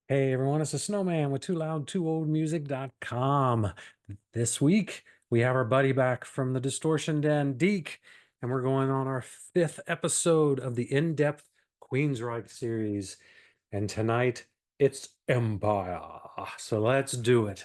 Hey everyone, it's the Snowman with TooLoudTooOldMusic.com. This week we have our buddy back from the Distortion Den, Deke, and we're going on our fifth episode of the in-depth Queensryche series. And tonight it's Empire. So let's do it.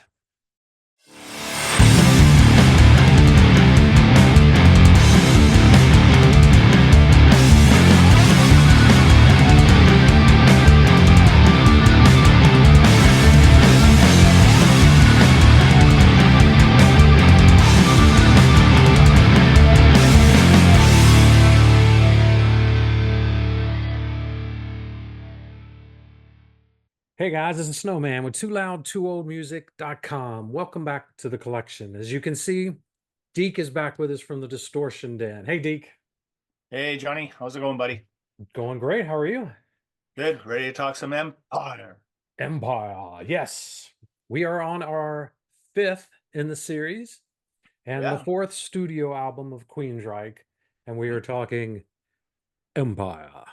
Hey guys, this is Snowman with TooLoudTooOldMusic.com. Welcome back to the collection. As you can see, Deke is back with us from the Distortion Den. Hey Deke. Hey Johnny, how's it going, buddy? Going great. How are you? Good. Ready to talk some Empire? Empire. Yes. We are on our fifth in the series and the Yeah. fourth studio album of Queensryche, and we are talking Empire.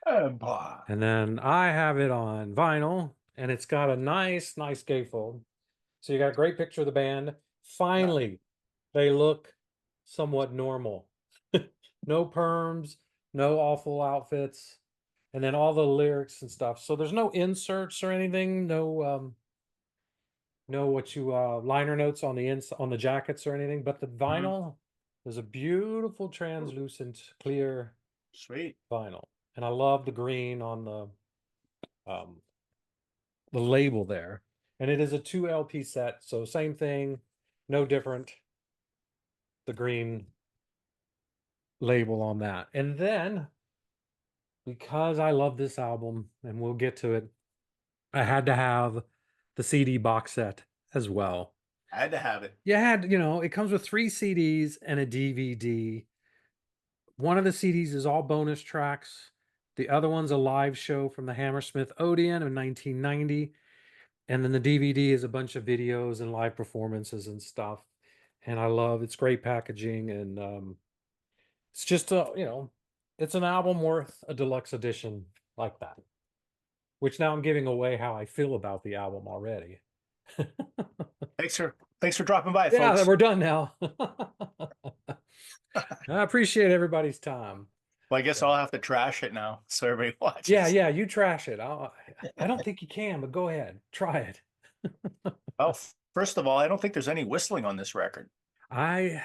Empire. And then I have it on vinyl, and it's got a nice gatefold. So you got a great picture of the band. Yeah. Finally, they look somewhat normal. No perms, no awful outfits, and then all the lyrics and stuff. So there's no inserts or anything, no what you liner notes on the jackets or anything, but the Mhm. vinyl is a beautiful translucent clear Sweet. vinyl. And I love the green on um the label there. And it is a 2 LP set, so same thing, no different. The green label on that. And then because I love this album and we'll get to it, I had to have the CD box set as well. I had to have it. It comes with 3 CDs and a DVD. One of the CDs is all bonus tracks. The other one's a live show from the Hammersmith Odeon in 1990. And then the DVD is a bunch of videos and live performances and stuff. And I love it's great packaging and it's just it's an album worth a deluxe edition like that. Which now I'm giving away how I feel about the album already. Thanks for dropping by, Yeah, folks. we're done now. I appreciate everybody's time. Well, I guess So, I'll have to trash it now so everybody yeah, watches. yeah, you trash it. I don't think you can, but go ahead, try it. Well, first of all, I don't think there's any whistling on this record. I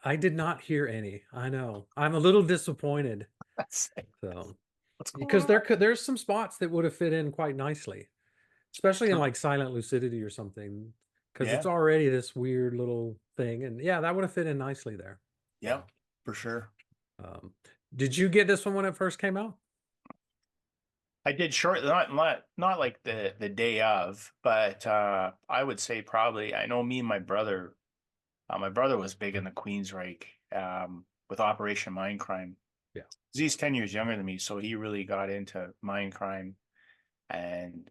I did not hear any. I know. I'm a little disappointed. That's So, what's going because on. there's some spots that would have fit in quite nicely, especially in True. like Silent Lucidity or something, because it's Yeah. already this weird little thing. And yeah, that would have fit in nicely there. Yeah, So, for sure. um, did you get this one when it first came out? I did short, not like the day of, but I would say probably. I know me and my brother. My brother was big in the Queensryche with Operation Mindcrime. Yeah. He's 10 years younger than me, so he really got into Mindcrime, and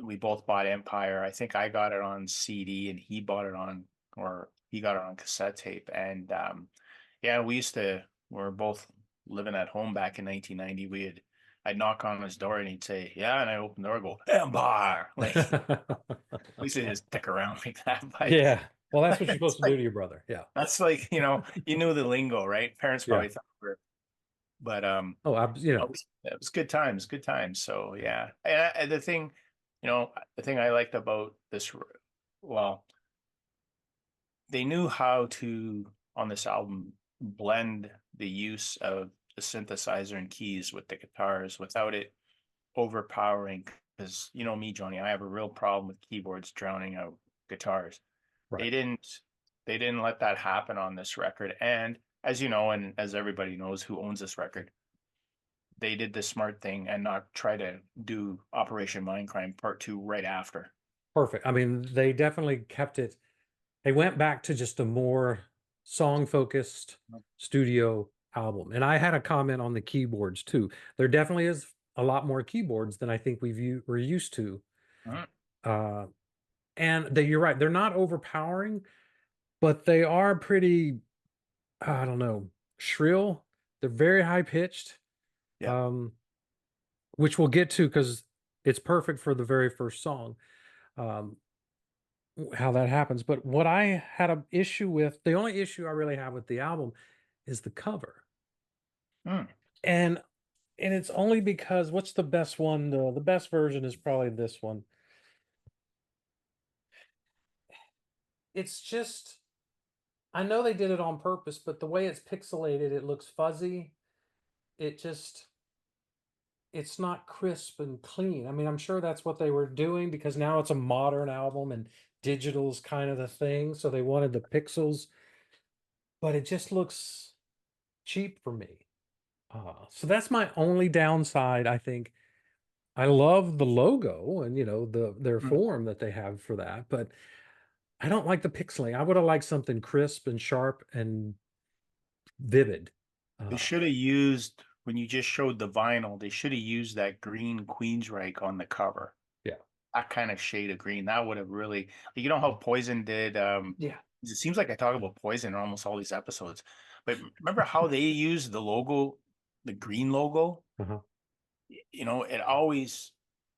we both bought Empire. I think I got it on CD and he bought it on, or he got it on cassette tape. And yeah, we were both living at home back in 1990. I'd knock on his door and he'd say, yeah, and I open the door and go, Empire. Like, we used to just stick around like that. But Yeah. Well, that's what you're it's supposed to do like, to your brother. Yeah. that's like, you knew the lingo, right? Parents Yeah. probably thought we were, but Oh, it was good times. So yeah, and the thing I liked about this, well, they knew how to on this album blend the use of the synthesizer and keys with the guitars without it overpowering. Because you know me, Johnny, I have a real problem with keyboards drowning out guitars. right. They didn't they didn't let that happen on this record. And as you know, and as everybody knows who owns this record, they did the smart thing and not try to do Operation Mindcrime Part 2 right after. Perfect. I mean, they definitely kept it. They went back to just a more song focused studio album. And I had a comment on the keyboards too. There definitely is a lot more keyboards than I think we're used to. Mhm. Uh, you're right. They're not overpowering, but they are pretty, I don't know, shrill. They're very high pitched. Yeah. Um, which we'll get to because It's perfect for the very first song. Um, how that happens. But what I had an issue with, the only issue I really have with the album is the cover. Hmm. And it's only because what's the best one? The best version is probably this one. It's just I know they did it on purpose, but the way it's pixelated, it looks fuzzy. It just it's not crisp and clean. I mean, I'm sure that's what they were doing because now it's a modern album and digital's kind of the thing, so they wanted the pixels, but it just looks cheap for me. So that's my only downside, I think. I love the logo and their Hmm. form that they have for that, but I don't like the pixeling. I would have liked something crisp and sharp and vivid. They Uh, should have used, when you just showed the vinyl, they should have used that green Queensryche on the cover. yeah. That kind of shade of green. That would have really, you know how Poison did, Yeah. it seems like I talk about Poison in almost all these episodes. But remember how they used the logo, the green logo? Uh-huh. It always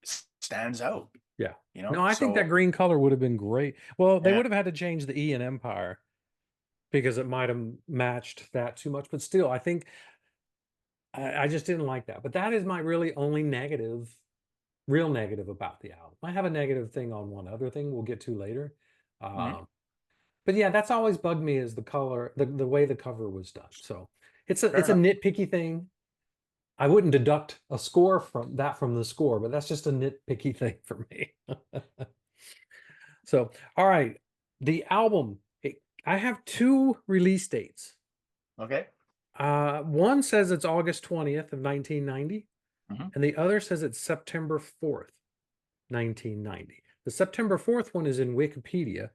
stands out, Yeah. No, I think that So green color would have been great. Well, they yeah. would have had to change the E in Empire because it might have matched that too much. But still, I think I just didn't like that. But that is my really only negative, real negative about the album. I have a negative thing on one other thing we'll get to later. Mhm. Um, but yeah, that's always bugged me is the color, the way the cover was done. So Fair it's a enough. nitpicky thing. I wouldn't deduct a score from the score, but that's just a nitpicky thing for me. So, all right, the album. I have two release dates. Okay. One says it's August 20th of 1990, Mhm. and the other says it's September 4th, 1990. The September 4th one is in Wikipedia.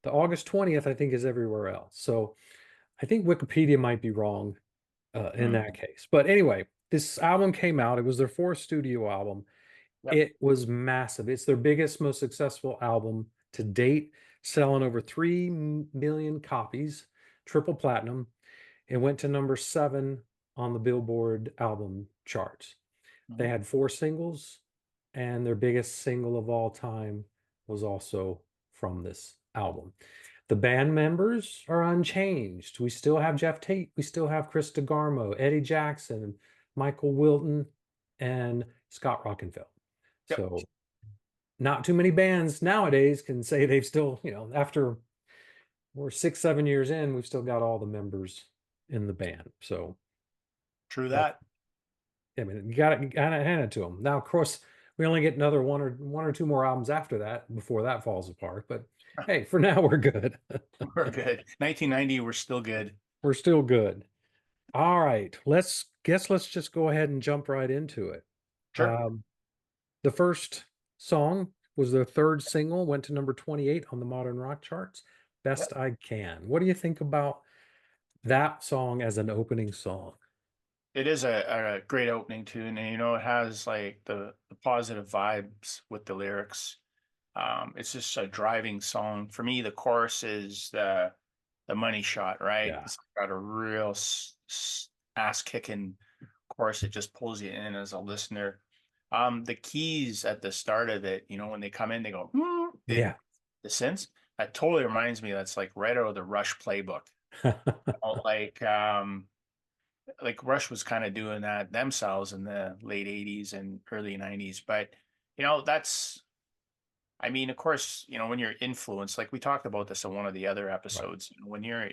The August 20th, I think, is everywhere else. So I think Wikipedia might be wrong in Mm. that case. But anyway, this album came out. It was their fourth studio album. Yep. It was massive. It's their biggest, most successful album to date, selling over 3 million copies, triple platinum. It went to number 7 on the Billboard album charts. They Mhm. had 4 singles, and their biggest single of all time was also from this album. The band members are unchanged. We still have Jeff Tate, we still have Chris DeGarmo, Eddie Jackson, Michael Wilton, and Scott Rockenfeld. Yep. So not too many bands nowadays can say they've still, after we're 6, 7 years in, we've still got all the members in the band. So True that, that. I mean, you gotta hand it to them. Now, of course, we only get another one or two more albums after that before that falls apart. But hey, for now we're good. We're good. 1990, we're still good. We're still good. All right, let's just go ahead and jump right into it. Sure. Um, the first song was their third single, went to number 28 on the modern rock charts. Best Yep. I Can. What do you think about that song as an opening song? It is a great opening tune, and it has like the positive vibes with the lyrics. It's just a driving song. For me, the chorus is the money shot, right? Yeah. It's got a real ass kicking chorus. It just pulls you in as a listener. The keys at the start of it, when they come in, they go, "Hmm," Yeah. the synths. That totally reminds me. That's like right out of the Rush playbook. Oh, like Rush was kind of doing that themselves in the late 80s and early 90s. But that's I mean, of course, when you're influenced, like we talked about this in one of the other Right. episodes, when you're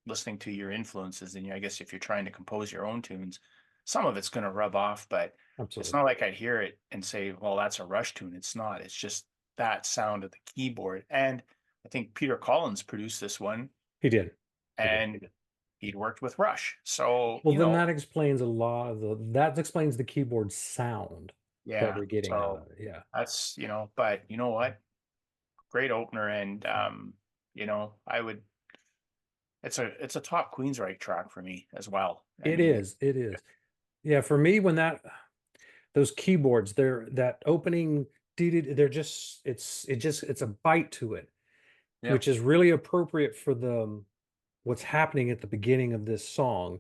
listening to your influences, and I guess if you're trying to compose your own tunes, some of it's going to rub off, but it's Absolutely. not like I'd hear it and say, well, that's a Rush tune. It's not. It's just that sound of the keyboard. And I think Peter Collins produced this one, He did. He did. and he'd worked with Rush. So, Well, then that explains a lot of that explains the keyboard sound that yeah. we're getting out So of it. Yeah. that's, but you know what? Great opener. And, I would, it's a top Queensryche track for me as well. I It mean, is. It is. Yeah, for me when those keyboards, they're that opening they're just it's a bite to it, yeah. which is really appropriate for the what's happening at the beginning of this song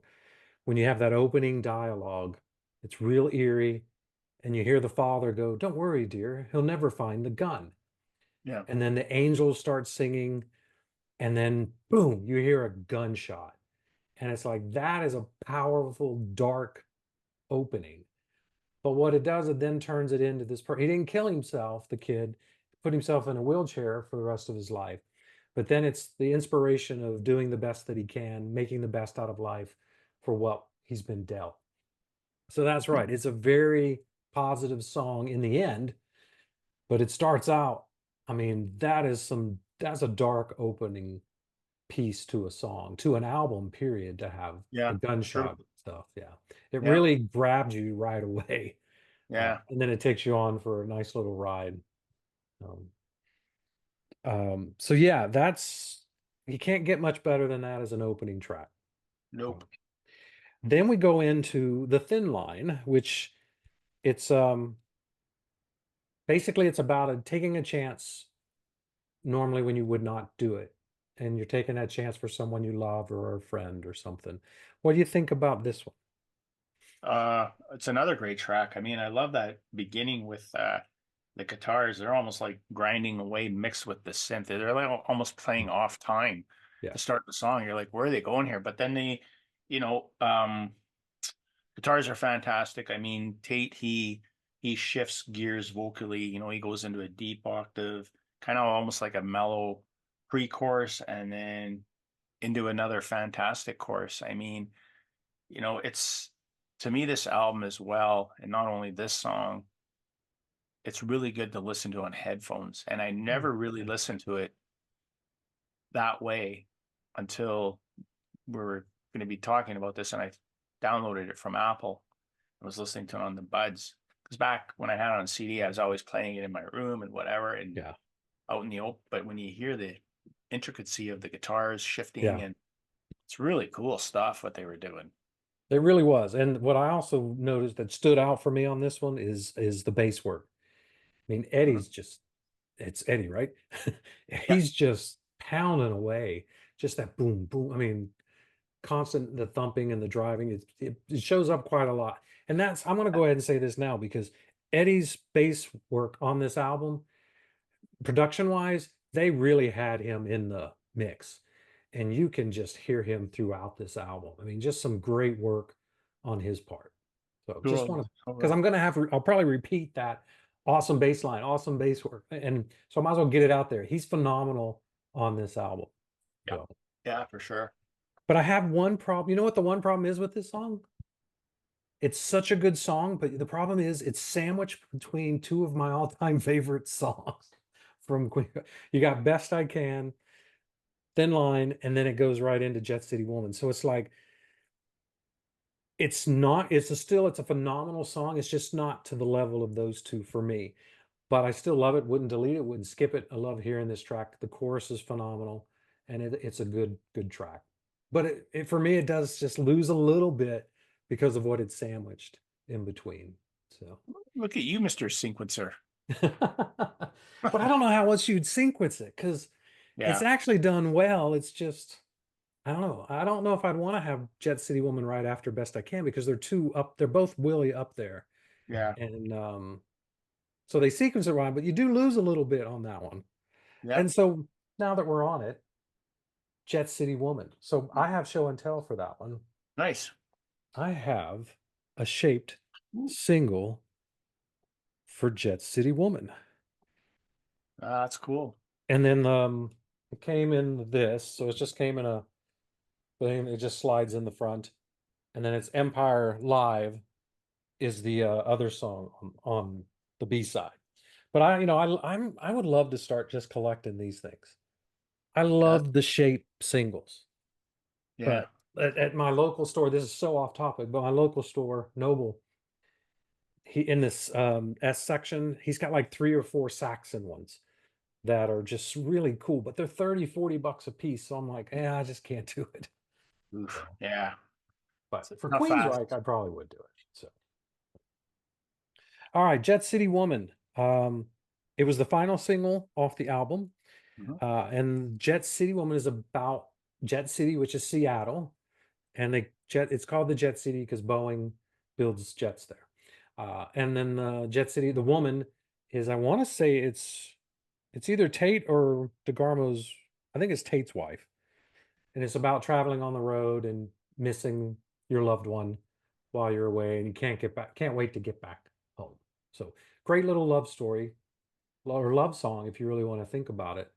when you have that opening dialogue. It's real eerie and you hear the father go, "Don't worry, dear, he'll never find the gun." Yeah. And then the angels start singing, and then boom, you hear a gunshot. And it's like that is a powerful, dark opening. But what it does, it then turns it into this he didn't kill himself, the kid, put himself in a wheelchair for the rest of his life. But then it's the inspiration of doing the best that he can, making the best out of life for what he's been dealt. So that's right. It's a very positive song in the end, but it starts out, I mean, that's a dark opening piece to a song, to an album, period, to have the Yeah. True. gunshot stuff. Yeah. It Yeah. really grabbed you right away. Yeah. And then it takes you on for a nice little ride. Um, so yeah, that's you can't get much better than that as an opening track. Nope. Um, then we go into the Thin Line, which it's basically it's about taking a chance normally when you would not do it, and you're taking that chance for someone you love or a friend or something. What do you think about this one? It's another great track. I mean, I love that beginning with the guitars. They're almost like grinding away mixed with the synth. They're like almost playing off time Yeah, to start the song. You're like, where are they going here? But then you know, guitars are fantastic. I mean, Tate, he shifts gears vocally, you know, he goes into a deep octave, kind of almost like a mellow pre-chorus and then into another fantastic chorus. I mean, you know, it's to me this album as well, and not only this song, it's really good to listen to on headphones. And I mm, never really yeah, listened to it that way until we were going to be talking about this, and I downloaded it from Apple. I was listening to it on the buds because back when I had it on CD, I was always playing it in my room and whatever, and yeah, out in the open. But when you hear the intricacy of the guitars shifting, yeah. and it's really cool stuff what they were doing. It really was. And what I also noticed that stood out for me on this one is the bass work. I mean, Mhm. Eddie's just it's Eddie, right? Yeah, He's just pounding away, just that boom, boom. I mean, constant the thumping and the driving. It shows up quite a lot. And that's I'm gonna go ahead and say this now because Eddie's bass work on this album, production wise, they really had him in the mix. And you can just hear him throughout this album. I mean, just some great work on his part. So just want totally, to, because totally. I'm going to I'll probably repeat that awesome bass line, awesome bass work. And so I might as well get it out there. He's phenomenal on this album. Yeah, So, yeah, for sure. but I have one problem. You know what the one problem is with this song? It's such a good song, but the problem is it's sandwiched between two of my all-time favorite songs from Queen. You got Best I Can, Thin Line, and then it goes right into Jet City Woman. So it's like it's not, it's a phenomenal song. It's just not to the level of those two for me. But I still love it, wouldn't delete it, wouldn't skip it. I love hearing this track. The chorus is phenomenal, and it's a good track. But for me, it does just lose a little bit because of what it's sandwiched in between. So, Look at you, Mr. Sequencer. but I don't know how else you'd sequence it because it's Yeah, actually done well. It's just I don't know. I don't know if I'd want to have Jet City Woman right after Best I Can because they're two up. They're both Willie up there, yeah, and so they sequence it right, but you do lose a little bit on that one. yeah. And so now that we're on it, Jet City Woman. So I have show and tell for that one. Nice. I have a shaped single for Jet City Woman. That's cool. And then it came in this, so it just came in a thing, it just slides in the front. And then it's Empire Live is the other song on the B side. But I would love to start just collecting these things. I Yeah, love the shape singles. yeah, But at my local store, this is so off topic, but my local store, Noble, he in this S section, he's got like 3 or 4 Saxon ones that are just really cool, but they're 30, 40 bucks a piece. So I'm like, yeah, I just can't do it. oof, So, yeah. but It's a for tough ask. Queensryche, I probably would do it. So, all right, Jet City Woman. It was the final single off the album. Mhm. And Jet City Woman is about Jet City, which is Seattle. And it's called the Jet City because Boeing builds jets there. And then Jet City, the woman is, I want to say it's either Tate or DeGarmo's, I think it's Tate's wife. And it's about traveling on the road and missing your loved one while you're away and you can't wait to get back home. So great little love story or love song if you really want to think about it.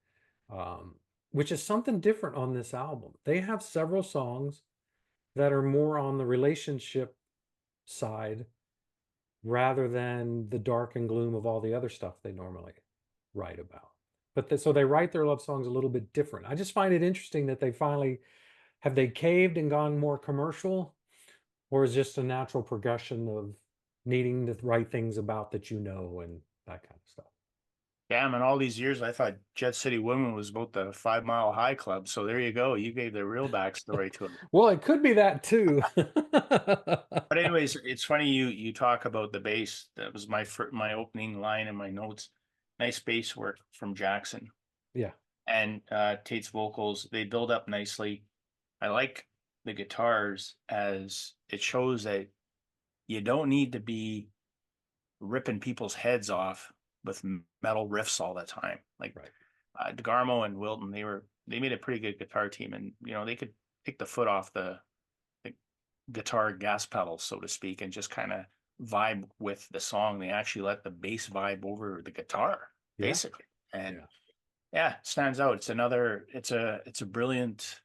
Um, which is something different on this album. They have several songs that are more on the relationship side rather than the dark and gloom of all the other stuff they normally write about. So they write their love songs a little bit different. I just find it interesting that they finally have they caved and gone more commercial, or is just a natural progression of needing to write things about that and that kind of stuff. Damn, in all these years, I thought Jet City Women was about the 5 Mile High Club. So there you go. You gave the real backstory to it. Well, it could be that too. But anyways, it's funny you talk about the bass. That was my opening line in my notes. Nice bass work from Jackson Yeah, and Tate's vocals. They build up nicely. I like the guitars as it shows that you don't need to be ripping people's heads off with metal riffs all the time. Like right. DeGarmo and Wilton, they made a pretty good guitar team, and they could take the foot off the guitar gas pedal, so to speak, and just kind of vibe with the song. They actually let the bass vibe over the guitar, Yeah, basically. And yeah, yeah, stands out. It's a brilliant,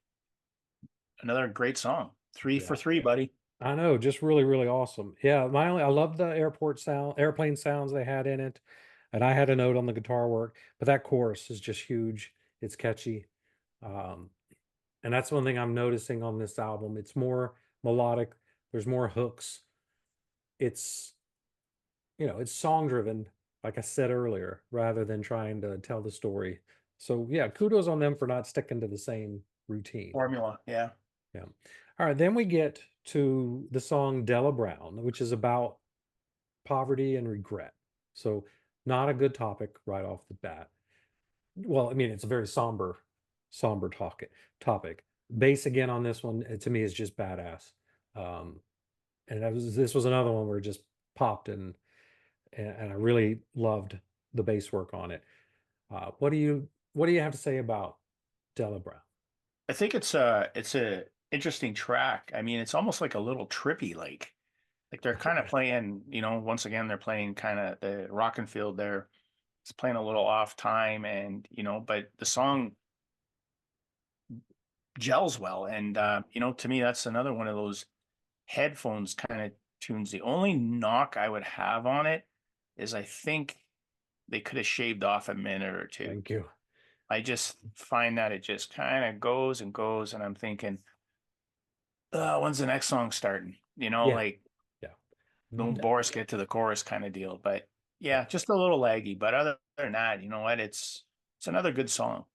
another great song. Three yeah. for three, buddy. I know, just really, really awesome. Yeah, I love the airplane sounds they had in it. And I had a note on the guitar work, but that chorus is just huge. It's catchy. Um, and that's one thing I'm noticing on this album. It's more melodic, there's more hooks. It's, it's song driven, like I said earlier, rather than trying to tell the story. So yeah, kudos on them for not sticking to the same routine. Formula, yeah. Yeah. All right, then we get to the song Della Brown, which is about poverty and regret. So not a good topic right off the bat. Well, I mean, it's a very somber topic. Bass again on this one, to me, is just badass. Um, and this was another one where it just popped and I really loved the bass work on it. What do you have to say about Della Brown? I think it's a interesting track. I mean, it's almost like a little trippy, like they're kind of playing, once again, they're playing kind of the rock and field there. It's playing a little off time and, but the song gels well. And, to me, that's another one of those headphones kind of tunes. The only knock I would have on it is I think they could have shaved off a minute or two. Thank you. I just find that it just kind of goes and goes. And I'm thinking, when's the next song starting? Yeah, Like, yeah. don't Boris get to the chorus kind of deal. But yeah, just a little laggy. But other than that, you know what? It's another good song.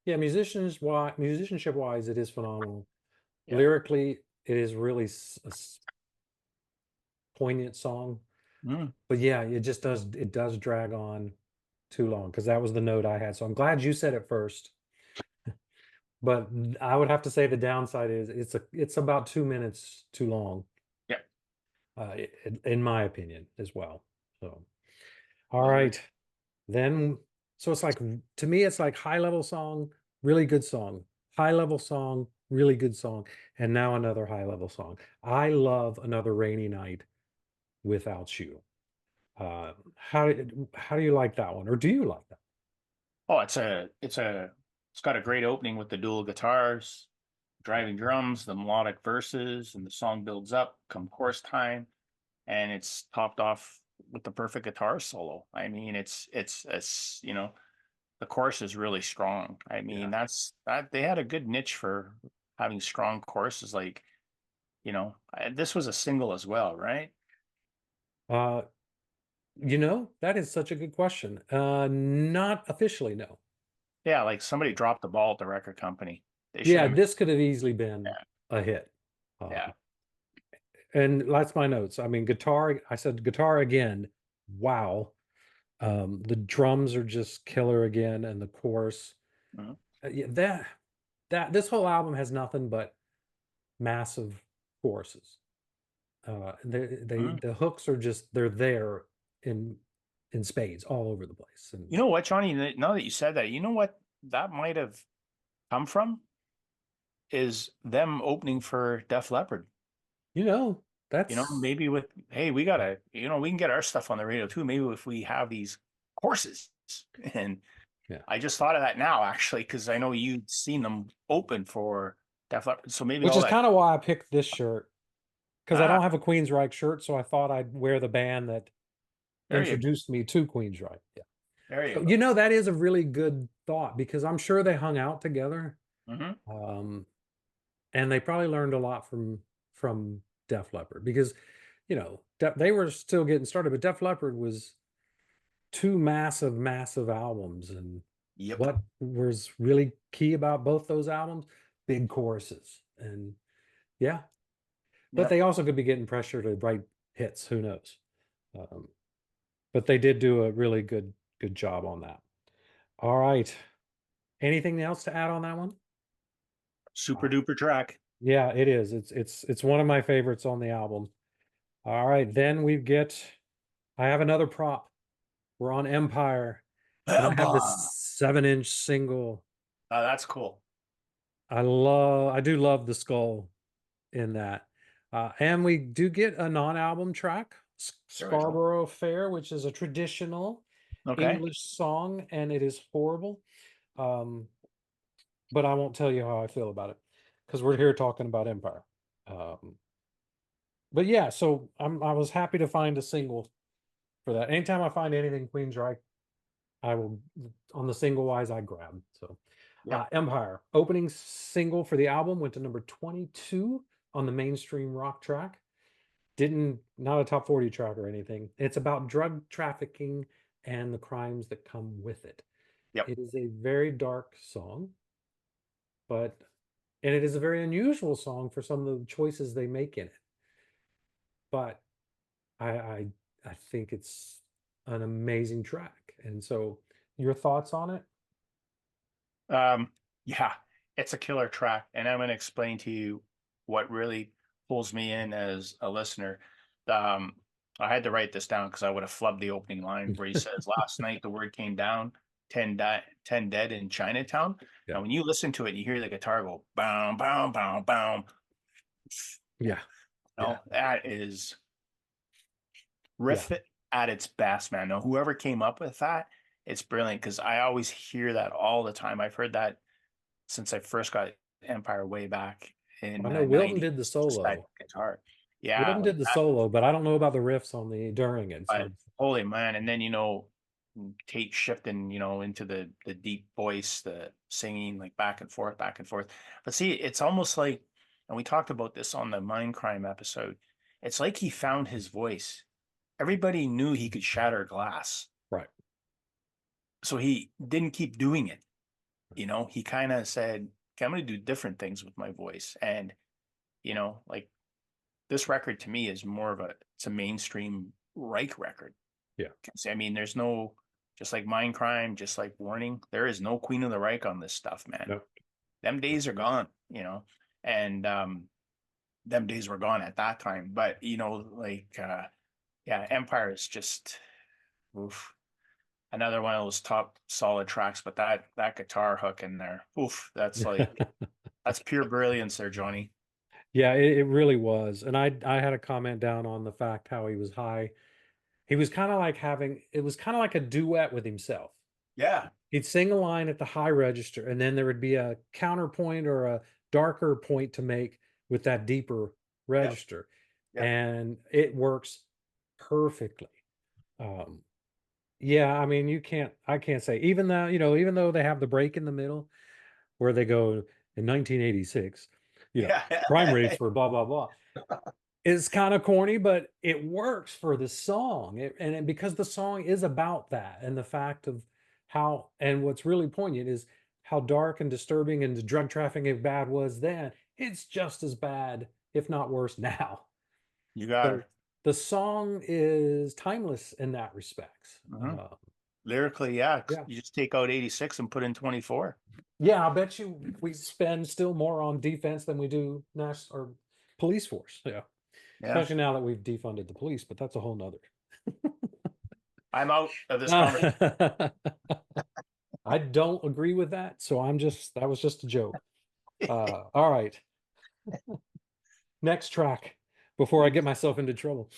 Yeah, musicianship wise, it is phenomenal. Yeah. Lyrically, it is really poignant song. Mm. But yeah, it does drag on too long because that was the note I had. So I'm glad you said it first. But I would have to say the downside is it's about 2 minutes too long, Yeah. in my opinion as well. So all Agreed. right, then so it's like to me it's like high level song, really good song, high level song, really good song, and now another high level song. I love Another Rainy Night Without You. How do you like that one, or do you like that? Oh, it's got a great opening with the dual guitars, driving drums, the melodic verses, and the song builds up come chorus time, and it's topped off with the perfect guitar solo. I mean, it's the chorus is really strong. I mean, Yeah. that they had a good niche for having strong choruses. Like, this was a single as well, right? Uh, that is such a good question. Not officially, no. Yeah, like somebody dropped the ball at the record company. They should Yeah, have. this could have easily been Yeah, a hit. yeah. Um, and that's my notes. I mean, guitar, I said guitar again. Wow. The drums are just killer again, and the chorus. Mhm. Yeah, that this whole album has nothing but massive choruses. Mhm. The hooks are just they're there in spades all over the place. And You know what, Johnny? Now that you said that, you know what that might have come from is them opening for Def Leppard. you know, You know, that's maybe with, hey, we gotta, we can get our stuff on the radio too. Maybe if we have these courses. And yeah. I just thought of that now, actually, because I know you'd seen them open for Def Leppard. So maybe Which all is that. kind of why I picked this shirt, because I Ah, don't have a Queensryche shirt, so I thought I'd wear the band that there you go. introduced me to Queensryche. Yeah. There you So, go. that is a really good thought because I'm sure they hung out together. Hmm. Um, and they probably learned a lot from Def Leppard because, they were still getting started, but Def Leppard was two massive, massive albums. And Yep. what was really key about both those albums? Big choruses. And yeah, but they Yep. also could be getting pressure to write hits. Who knows? Um, but they did do a really good job on that. All right. Anything else to add on that one? Super duper track. Yeah, it is. It's one of my favorites on the album. All right, then we get I have another prop. We're on Empire, and I have this Bamba. 7-inch single. That's cool. I do love the skull in that. And we do get a non-album track, There we go. Scarborough Fair, which is a traditional Okay. English song, and it is horrible. Um, but I won't tell you how I feel about it because we're here talking about Empire. Um, but yeah, so I was happy to find a single for that. Anytime I find anything Queensryche, I will on the single wise I grab. So Yep. Empire opening single for the album went to number 22 on the mainstream rock track. Didn't Not a top 40 track or anything. It's about drug trafficking and the crimes that come with it. Yep. It is a very dark song, but and it is a very unusual song for some of the choices they make in it. But I I I think it's an amazing track. And so your thoughts on it? Yeah, it's a killer track, and I'm going to explain to you what really pulls me in as a listener. Um, I had to write this down because I would have flubbed the opening line where he says, "Last night the word came down, 10 dead in Chinatown." Yeah. Now, when you listen to it, you hear the guitar go, "Bow, bow, bow, bow." Yeah. Yeah. No, that is Yeah. riff it at its best, man. Now, whoever came up with that, it's brilliant because I always hear that all the time. I've heard that since I first got Empire way back I in know Wilton 90. did the Just that solo. guitar. Yeah, Wilton like did the that. solo, but I don't know about the riffs on the during it. But So holy man. And then, Tate shifting, into the deep voice, the singing, like back and forth, back and forth. But see, it's almost like, and we talked about this on the Mind Crime episode, it's like he found his voice. Everybody knew he could shatter glass. right. So he didn't keep doing it. He kind of said, okay, I'm going to do different things with my voice. And, like this record to me is more of it's a mainstream Reich record. Yeah. I mean, there's no, just like Mind Crime, just like Warning, there is no Queen of the Reich on this stuff, man. No. Them days are gone. And them days were gone at that time. But, yeah, Empire is just, oof, another one of those top solid tracks. But that guitar hook in there, oof, that's pure brilliance there, Johnny. Yeah, it really was. And I had a comment down on the fact how he was high. He was kind of like it was kind of like a duet with himself. Yeah. He'd sing a line at the high register, and then there would be a counterpoint or a darker point to make with that deeper Yep. register. Yep. And it works perfectly. Um, yeah, I mean, I can't say, even though they have the break in the middle where they go in 1986, crime rates Yeah. were blah, blah, blah. It's kind of corny, but it works for the song. Because the song is about that and the fact of and what's really poignant is how dark and disturbing and the drug trafficking bad was then. It's just as bad, if not worse now. You got So her. the song is timeless in that respect. Mhm. Lyrically, yeah. Yeah. You just take out 86 and put in 24. Yeah, I bet you we spend still more on defense than we do national or police force. Yeah. Yeah. especially now that we've defunded the police, but that's a whole nother. I'm out of this conversation. I don't agree with that, so that was just a joke. All right, next track before I get myself into trouble.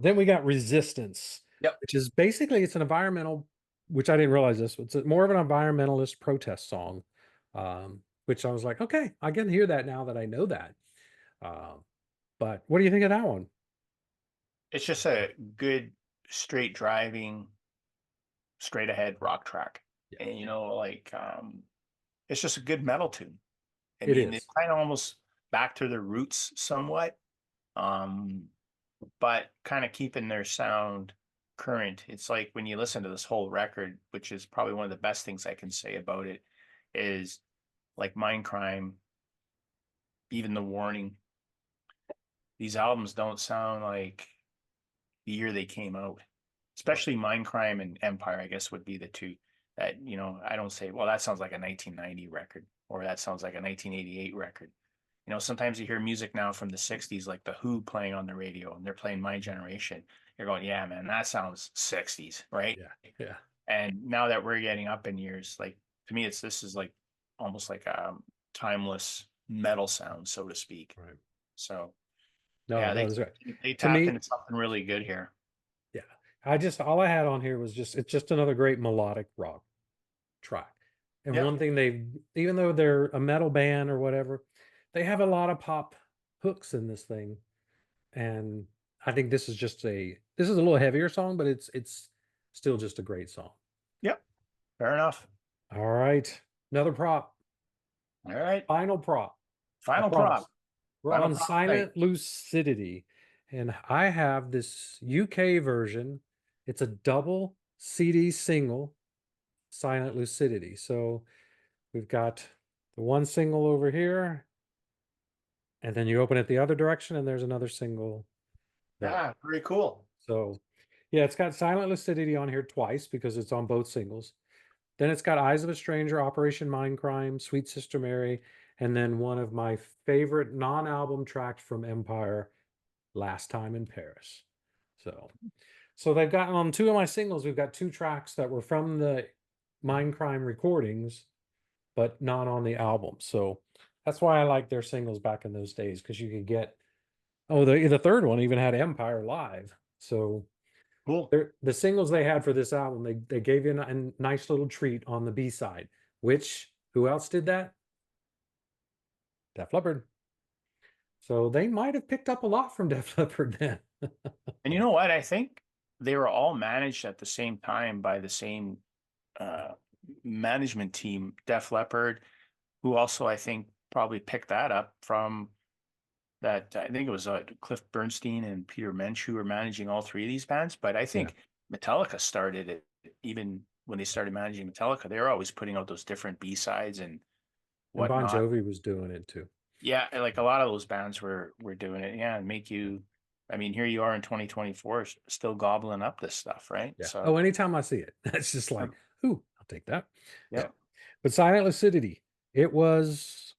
Then we got Resistance, Yep. which is basically it's an environmental, which I didn't realize this. It's more of an environmentalist protest song, which I was like, okay, I can hear that now that I know that. Uh, but what do you think of that one? It's just a good straight driving, straight ahead rock track. Yeah, And it's just a good metal tune. I it mean, it's is. kind of almost back to their roots somewhat. Um, but kind of keeping their sound current. It's like when you listen to this whole record, which is probably one of the best things I can say about it, is like Mindcrime, even The Warning. These albums don't sound like the year they came out, Right. especially Mindcrime and Empire, I guess would be the two that, I don't say, well, that sounds like a 1990 record or that sounds like a 1988 record. Sometimes you hear music now from the 60s, like The Who playing on the radio and they're playing My Generation. You're going, yeah, man, that sounds 60s, right? Yeah, yeah, And now that we're getting up in years, like to me, this is like almost like a timeless metal sound, so to speak. right. So No, yeah, no, they that's right. they To tapped me, into something really good here. yeah, all I had on here was just it's just another great melodic rock track. And Yep. one thing even though they're a metal band or whatever, they have a lot of pop hooks in this thing. And I think this is a little heavier song, but it's still just a great song. Yep. Fair enough. All right. Another prop. All right. Final prop. I Final prop. promise. We're Final on prop night. Silent Lucidity. And I have this UK version. It's a double CD single, Silent Lucidity. So we've got the one single over here, and then you open it the other direction, and there's another single there. Yeah, very cool. So yeah, it's got Silent Lucidity on here twice because it's on both singles. Then it's got Eyes of a Stranger, Operation Mindcrime, Sweet Sister Mary, and then one of my favorite non-album tracks from Empire, Last Time in Paris. So, so they've gotten on two of my singles. We've got two tracks that were from the Mindcrime recordings, but not on the album. So that's why I like their singles back in those days because you could get. Oh, the third one even had Empire live. So Cool. the singles they had for this album, they gave you a nice little treat on the B side. Which who else did that? Def Leppard. So they might have picked up a lot from Def Leppard then. And you know what? I think they were all managed at the same time by the same uh, management team, Def Leppard, who also I think probably picked that up from that. I think it was Cliff Bernstein and Peter Mensch who were managing all three of these bands. But I Yeah, think Metallica started it even when they started managing Metallica. They were always putting out those different B sides and and Bon whatnot. Jovi was doing it too. Yeah, and like a lot of those bands were doing it. Yeah, and make you. I mean, here you are in 2024, still gobbling up this stuff, right? Yeah. So, Oh, anytime I see it, that's just yeah, like, ooh, I'll take that. yeah. But Silent Lucidity, it was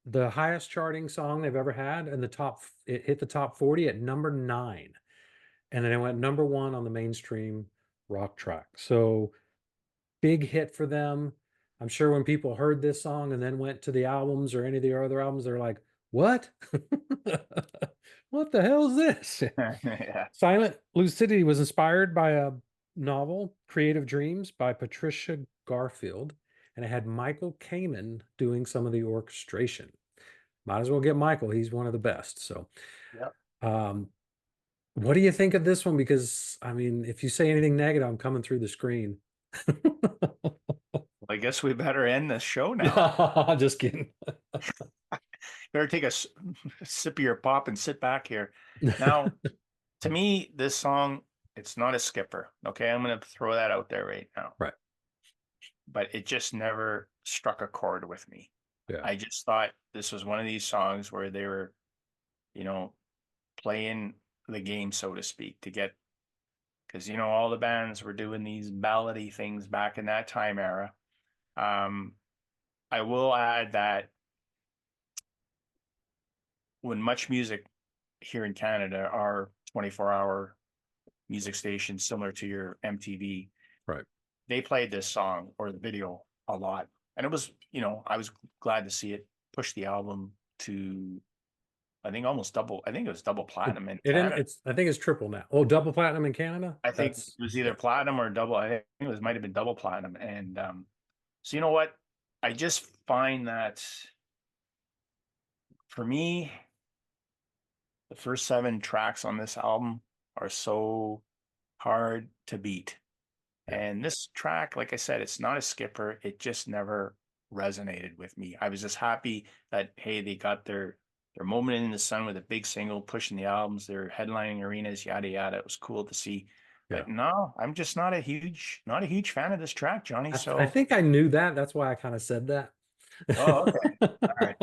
the highest charting song they've ever had, and it hit the top 40 at number 9. And then it went number 1 on the mainstream rock track. So big hit for them. I'm sure when people heard this song and then went to the albums or any of the other albums, they're like, what? What the hell is this? Yeah. Silent Lucidity was inspired by a novel, Creative Dreams, by Patricia Garfield, and it had Michael Kamen doing some of the orchestration. Might as well get Michael. He's one of the best. So, Yep. um, what do you think of this one? Because, I mean, if you say anything negative, I'm coming through the screen. Well, I guess we better end this show now. Just kidding. Better take a sip of your pop and sit back here. Now, to me, this song, it's not a skipper. Okay, I'm gonna throw that out there right now. Right. But it just never struck a chord with me. Yeah. I just thought this was one of these songs where they were, you know, playing the game, so to speak, to get because all the bands were doing these ballady things back in that time era. Um, I will add that when Much Music here in Canada are 24-hour music stations similar to your MTV, Right. they played this song or the video a lot. And it was, I was glad to see it push the album to, I think almost double, I think it was double platinum in Canada. I think it's triple now. Oh, double platinum in Canada? I think it That's was either yeah. platinum or double. I think it was might have been double platinum. And so you know what? I just find that for me, the first 7 tracks on this album are so hard to beat. Yeah. And this track, like I said, it's not a skipper. It just never resonated with me. I was just happy that hey, they got their moment in the sun with a big single, pushing the albums, they're headlining arenas, yada yada. It was cool to see. Yeah. But no, I'm just not a huge fan of this track, Johnny. I So, think I knew that. That's why I kind of said that. oh, okay. All right.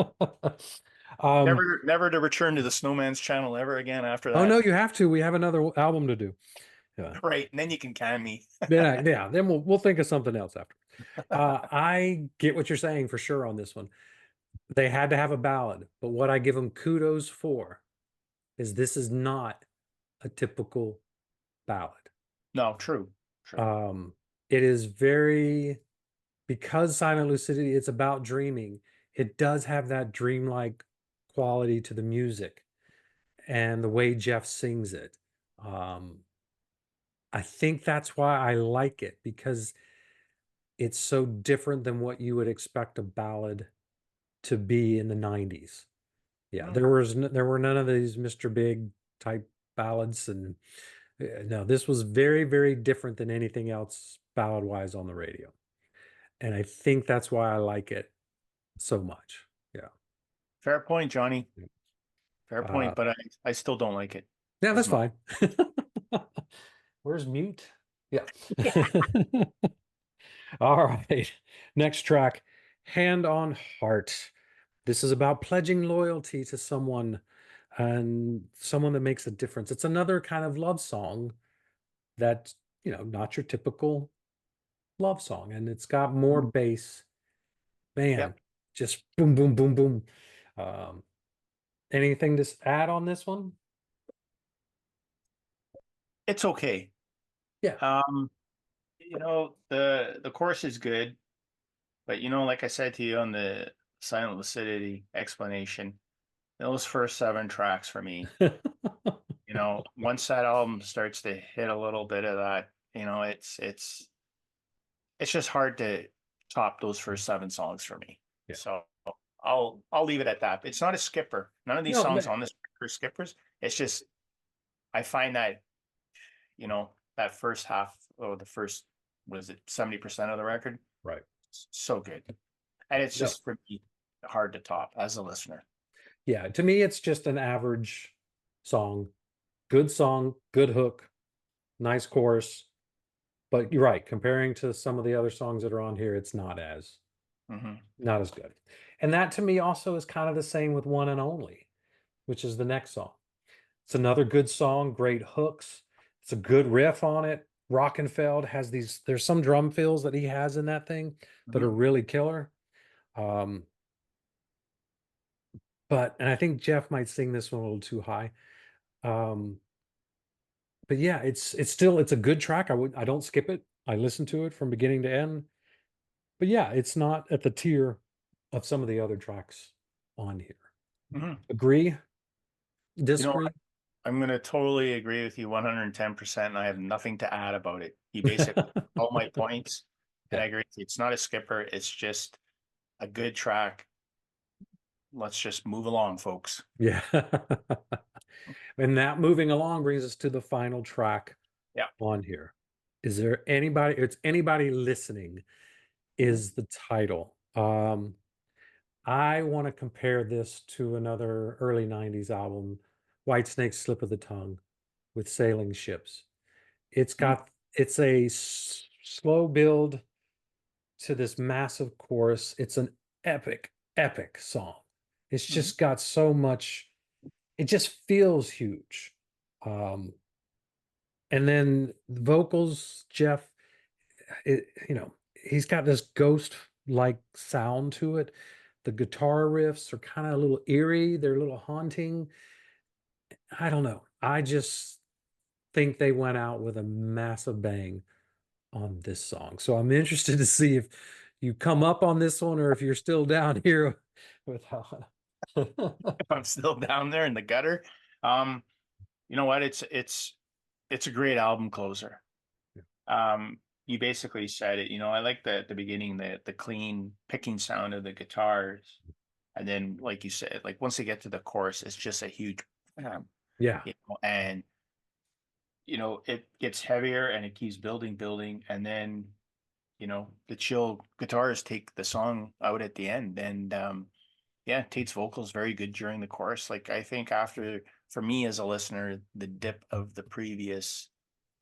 Um, Never to return to the Snowman's channel ever again after oh no, that. you have to. We have another album to do. Yeah. Right. And then you can can me. Yeah. Then we'll think of something else after. I get what you're saying for sure on this one. They had to have a ballad, but what I give them kudos for is this is not a typical ballad. No, true. True. It is very because Silent Lucidity, it's about dreaming. It does have that dreamlike quality to the music and the way Jeff sings it. Um, I think that's why I like it because it's so different than what you would expect a ballad to be in the 90s. Yeah, Mm. there were none of these Mr. Big type ballads and no, this was very, very different than anything else ballad wise on the radio. And I think that's why I like it so much. Yeah. Fair point, Johnny. Fair Uh, point, but I still don't like it yeah, as that's much. fine. Where's mute? Yeah. All right. Next track, Hand on Heart. This is about pledging loyalty to someone and someone that makes a difference. It's another kind of love song that, not your typical love song. And it's got more Mhm. bass. Man, Yep. just boom, boom, boom, boom. Um, anything to add on this one? It's okay. Yeah. Um, the chorus is good, but like I said to you on the Silent Lucidity explanation, those first 7 tracks for me, once that album starts to hit a little bit of that, it's just hard to top those first 7 songs for me. Yeah. So I'll leave it at that. It's not a skipper. None of these No, songs on this are skippers. It's just I find that that first half or the first what is it 70% of the record right. so good, and it's No. just for me hard to top as a listener. Yeah, to me, it's just an average song, good hook, nice chorus. But you're right, comparing to some of the other songs that are on here, it's Hmm. not as good. And that to me also is kind of the same with One and Only, which is the next song. It's another good song, great hooks. It's a good riff on it. Rockenfeld has there's some drum fills that he has in that thing that are Hmm. really killer. Um, and I think Jeff might sing this one a little too high. Um, but yeah, it's a good track. I don't skip it. I listen to it from beginning to end. But yeah, it's not at the tier of some of the other tracks on here. Hmm. Agree? you know Disagree? I'm going to totally agree with you 110%, and I have nothing to add about it. You basically all my points, and Yeah. I agree with you. It's not a skipper, it's just a good track. Let's just move along, folks. Yeah. And that moving along brings us to the final track Yeah. on here. Is there anybody, it's anybody listening is the title. I want to compare this to another early 90s album, Whitesnake's Slip of the Tongue with Sailing Ships. Mhm. It's a slow build to this massive chorus. It's an epic, epic song. It's Mhm. just got so much, it just feels huge. Um, and then the vocals, Jeff, he's got this ghost like sound to it The guitar riffs are kind of a little eerie. They're a little haunting. I don't know. I just think they went out with a massive bang on this song. So I'm interested to see if you come up on this one or if you're still down here with how. If I'm still down there in the gutter. Um, you know what? It's a great album closer. You basically said it. I like the beginning, the clean picking sound of the guitars, and then like you said, like once they get to the chorus, it's just a huge, Yeah. and it gets heavier and it keeps building, and then the chill guitars take the song out at the end, and yeah, Tate's vocals very good during the chorus. Like I think after, for me as a listener, the dip of the previous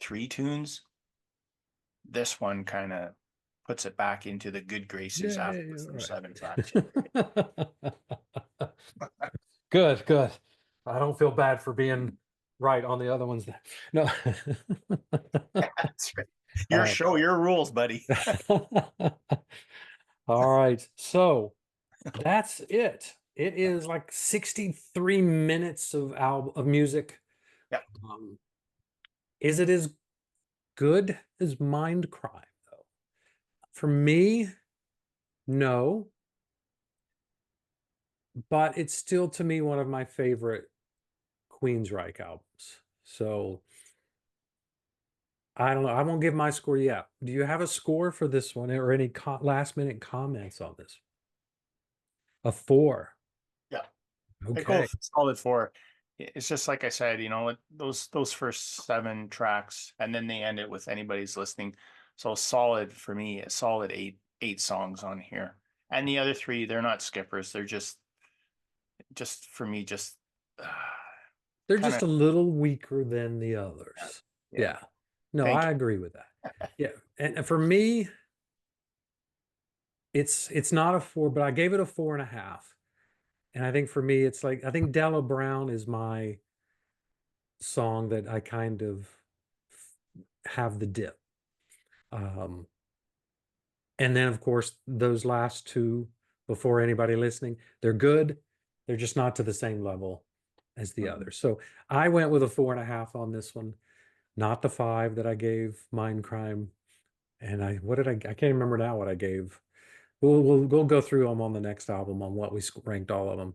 three tunes, this one kind of puts it back into the good graces after Yay. the All first seven tracks. right. Good, good. I don't feel bad for being right on the other ones. No. That's right. All Your right. show, your rules, buddy. All right. So that's it. It is like 63 minutes of music. Yeah. Um, is it as good as Mind Crime, though? For me, no, but it's still to me one of my favorite Queensryche albums. So I don't know. I won't give my score yet. Do you have a score for this one or any last minute comments on this? A 4. Yeah. I go Okay. solid four. It's just like I said, those first seven tracks, and then they end it with anybody's listening. So solid for me, a solid eight songs on here. And the other three, they're not skippers. They're just for me, just They're kind just of, a little weaker than the others. yeah. Yeah. No, Thank I you. agree with that. Yeah. And for me, it's not a 4, but I gave it a 4.5. And I think for me, it's like I think Della Brown is my song that I kind of have the dip. Um, and then of course those last two before anybody listening, they're good. They're just not to the same level as the Mhm. others. So I went with a 4.5 on this one, not the 5 that I gave Mind Crime. And what did I can't remember now what I gave. We'll go through them on the next album on what we ranked all of them.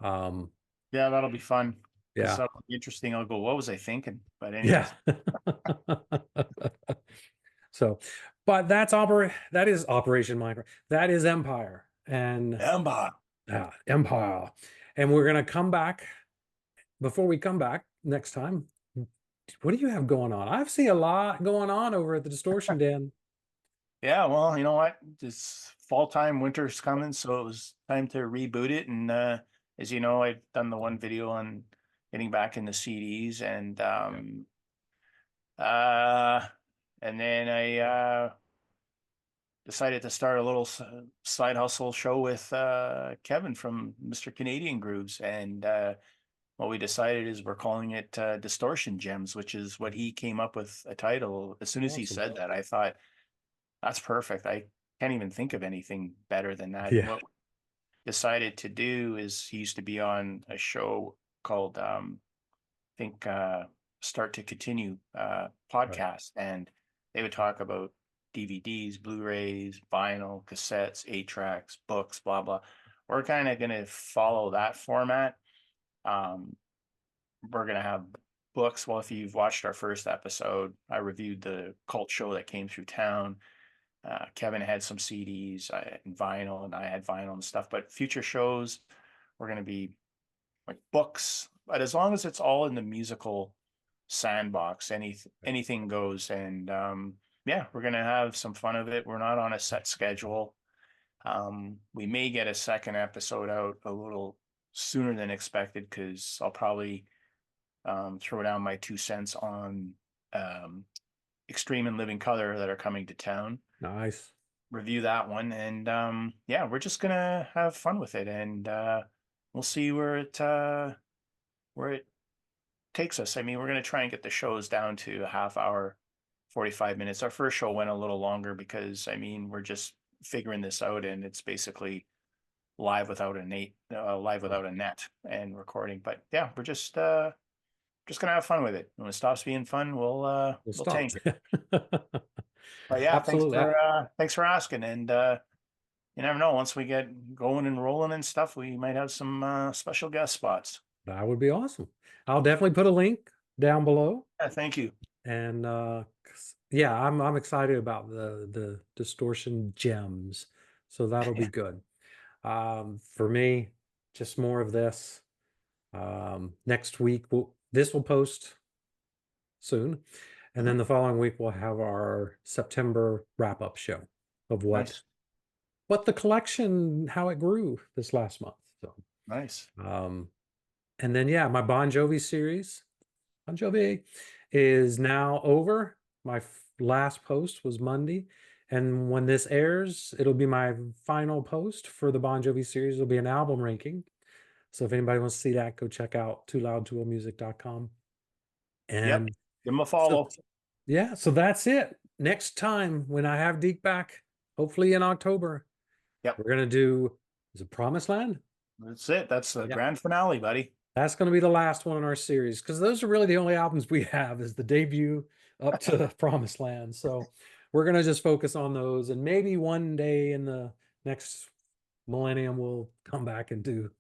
Um, Yeah, that'll be fun because yeah. that'll be interesting. I'll go, what was I thinking? But Yeah. anyways, So, but that is Operation Minecraft. That is Empire and Emba. Empire. And we're gonna come back. Before we come back next time, what do you have going on? I've seen a lot going on over at the Distortion Den. Yeah, well, you know what? This fall time, winter's coming, so it was time to reboot it. And as you know, I've done the one video on getting back into CDs, Yeah. uh and then I decided to start a little side hustle show with Kevin from Mr. Canadian Grooves, and what we decided is we're calling it Distortion Gems, which is what he came up with a title. As soon as he Awesome. said that, I thought that's perfect. I can't even think of anything better than that. And Yeah. what we decided to do is he used to be on a show called I think Start to Continue Right. podcast, and they would talk about DVDs, Blu-rays, vinyl, cassettes, 8 tracks, books, blah blah. We're kind of going to follow that format. Um, we're going to have books. Well, if you've watched our first episode, I reviewed the cult show that came through town. Kevin had some CDs and vinyl, and I had vinyl and stuff. But future shows, we're going to be like books, but as long as it's all in the musical sandbox, anything goes. And yeah, we're going to have some fun of it. We're not on a set schedule. We may get a second episode out a little sooner than expected because I'll probably throw down my 2 cents on um, Extreme and Living Color that are coming to town, Nice. review that one, and yeah, we're just gonna have fun with it, and we'll see where it takes us. I mean, we're gonna try and get the shows down to a half hour, 45 minutes. Our first show went a little longer because I mean we're just figuring this out, and it's basically live without a net and recording. But yeah, we're just gonna have fun with it. When it stops being fun, We'll we'll stop. change it. But yeah, Absolutely. thanks for asking. And you never know, once we get going and rolling and stuff, we might have some special guest spots. That would be awesome. I'll definitely put a link down below. Yeah, thank you. And yeah, I'm excited about the distortion gems. So that'll be good. For me, just more of this. Next week this will post soon. And then Mhm. the following week we'll have our September wrap-up show of Nice, what the collection, how it grew this last month. So nice. and then yeah, my Bon Jovi series, Bon Jovi, is now over. My last post was Monday. And when this airs, it'll be my final post for the Bon Jovi series. It'll be an album ranking. So if anybody wants to see that, go check out tooloudtoolmusic.com. Yep, And give them a so follow. yeah, so that's it. Next time when I have Deke back, hopefully in October, Yep, we're gonna do, is it Promised Land? that's it. That's the Yeah. grand finale, buddy. That's going to be the last one in our series because those are really the only albums we have is the debut up to Promised Land. So we're going to just focus on those. And maybe one day in the next millennium, we'll come back and do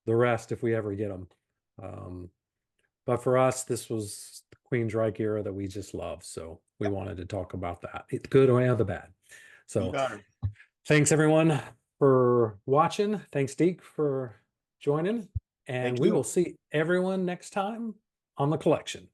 the rest if we ever get them. But for us, this was the Queensryche era that we just love. So we Yep, wanted to talk about that, the good and the bad. you So got it. thanks everyone for watching. Thanks, Deke, for joining. And Thank we you. will see everyone next time on the collection.